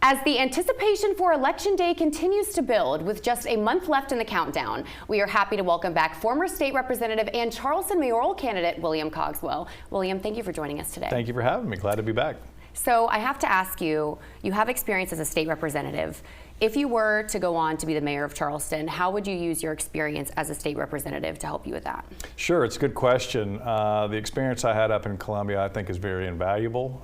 As the anticipation for Election Day continues to build with just a month left in the countdown, we are happy to welcome back former state representative and Charleston mayoral candidate William Cogswell. William, thank you for joining us today. Thank you for having me. Glad to be back. So I have to ask you, you have experience as a state representative. If you were to go on to be the mayor of Charleston, how would you use your experience as a state representative to help you with that? Sure, it's a good question. The experience I had up in Columbia I think is very invaluable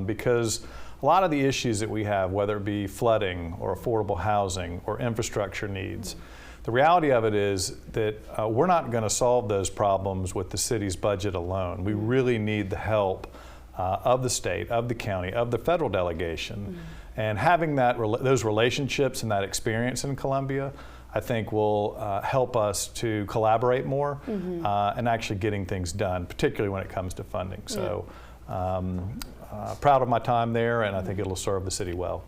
because a lot of the issues that we have, whether it be flooding or affordable housing or infrastructure needs, the reality of it is that we're not going to solve those problems with the city's budget alone. We really need the help of the state, of the county, of the federal delegation. And having those relationships and that experience in Columbia, I think will help us to collaborate more and actually getting things done, particularly when it comes to funding. So. Proud of my time there, and I think it'll serve the city well.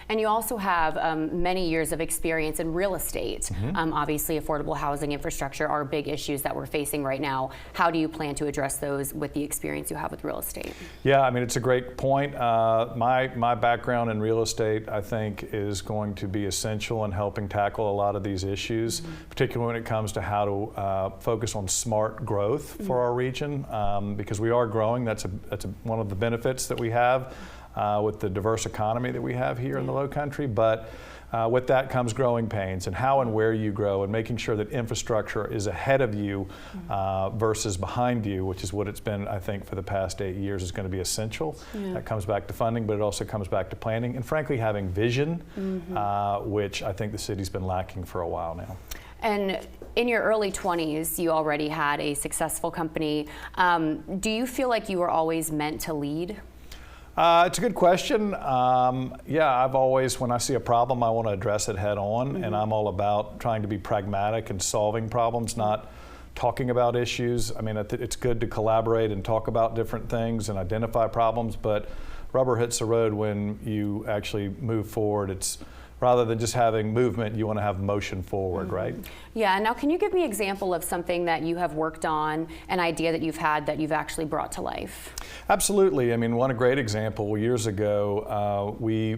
And you also have many years of experience in real estate. Obviously, affordable housing, infrastructure are big issues that we're facing right now. How do you plan to address those with the experience you have with real estate? Yeah, I mean, it's a great point. My background in real estate, I think, is going to be essential in helping tackle a lot of these issues, particularly when it comes to how to focus on smart growth for our region, because we are growing. That's one of the benefits that we have with the diverse economy that we have here in the Low Country, but with that comes growing pains and how and where you grow and making sure that infrastructure is ahead of you versus behind you, which is what it's been, I think, for the past 8 years, is going to be essential. That comes back to funding, but it also comes back to planning and, frankly, having vision, which I think the city's been lacking for a while now. And in your early 20s, you already had a successful company. Do you feel like you were always meant to lead? It's a good question. Yeah, I've always, when I see a problem, I want to address it head on, and I'm all about trying to be pragmatic and solving problems, not talking about issues. I mean, it's good to collaborate and talk about different things and identify problems, but rubber hits the road when you actually move forward. It's rather than just having movement, you want to have motion forward, right? Yeah, now can you give me an example of something that you have worked on, an idea that you've had that you've actually brought to life? Absolutely. I mean, one great example, years ago, we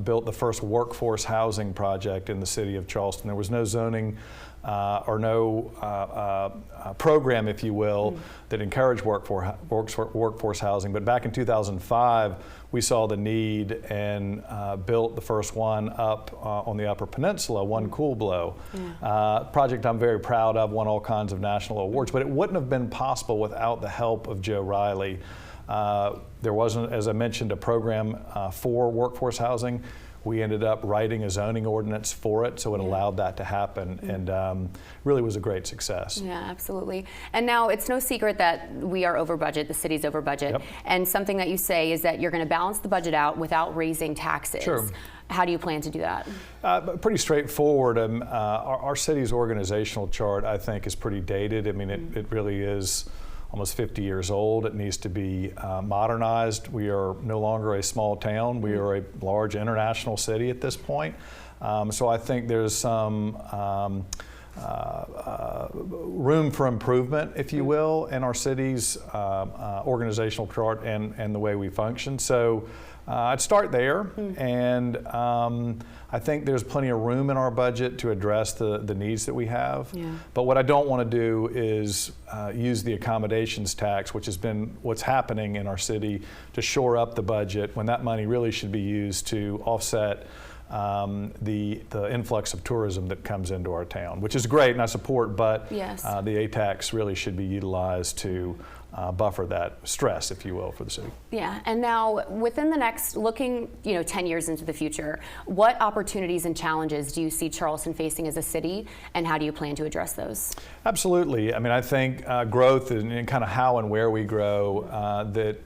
built the first workforce housing project in the city of Charleston. There was no zoning or no program, if you will, that encouraged workforce housing. But back in 2005, we saw the need and built the first one up on the Upper Peninsula, One Cool Blow. Project I'm very proud of, won all kinds of national awards, but it wouldn't have been possible without the help of Joe Riley. There wasn't, as I mentioned, a program for workforce housing. We ended up writing a zoning ordinance for it, so it allowed that to happen, and really was a great success. Yeah, absolutely. And now it's no secret that we are over budget, the city's over budget, and something that you say is that you're going to balance the budget out without raising taxes. Sure. How do you plan to do that? Pretty straightforward. Our city's organizational chart, I think, is pretty dated. I mean, it really is almost 50 years old. It needs to be modernized. We are no longer a small town. We are a large international city at this point. So I think there's some room for improvement, if you will, in our city's organizational chart and the way we function. So I'd start there, and I think there's plenty of room in our budget to address the needs that we have. But what I don't want to do is use the accommodations tax, which has been what's happening in our city, to shore up the budget when that money really should be used to offset the influx of tourism that comes into our town, which is great and I support, but the A-tax really should be utilized to buffer that stress, if you will, for the city. Yeah, and now within the next, looking 10 years into the future, what opportunities and challenges do you see Charleston facing as a city, and how do you plan to address those? Absolutely. I mean, I think growth and kind of how and where we grow, that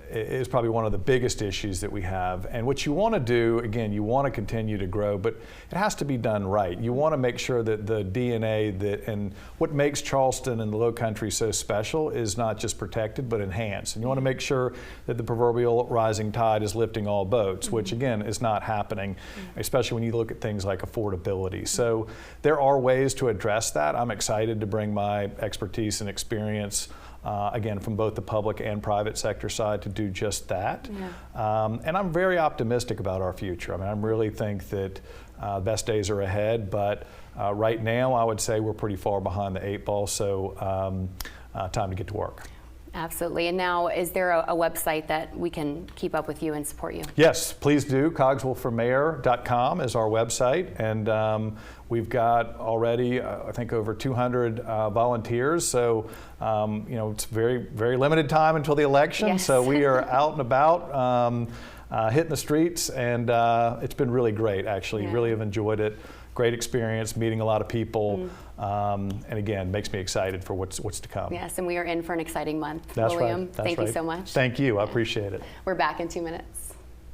is probably one of the biggest issues that we have. And what you want to do, again, you want to continue to grow, but it has to be done right. You want to make sure that the DNA and what makes Charleston and the Low Country so special is not just protected, but enhanced. And you want to make sure that the proverbial rising tide is lifting all boats, which again is not happening, especially when you look at things like affordability. So there are ways to address that. I'm excited to bring my expertise and experience again, from both the public and private sector side to do just that. Yeah. And I'm very optimistic about our future. I mean, I really think that best days are ahead, but right now I would say we're pretty far behind the 8 ball, so time to get to work. Absolutely. And now, is there a website that we can keep up with you and support you? Yes, please do. cogswellformayor.com is our website, and we've got already, I think, over 200 volunteers. So, you know, it's very limited time until the election. Yes. So we are out and about, hitting the streets, and it's been really great. Actually, Yeah. really have enjoyed it. Great experience, meeting a lot of people, and again, makes me excited for what's to come. Yes, and we are in for an exciting month. That's William, right. That's thank you right. so much. Thank you. I appreciate it. We're back in 2 minutes.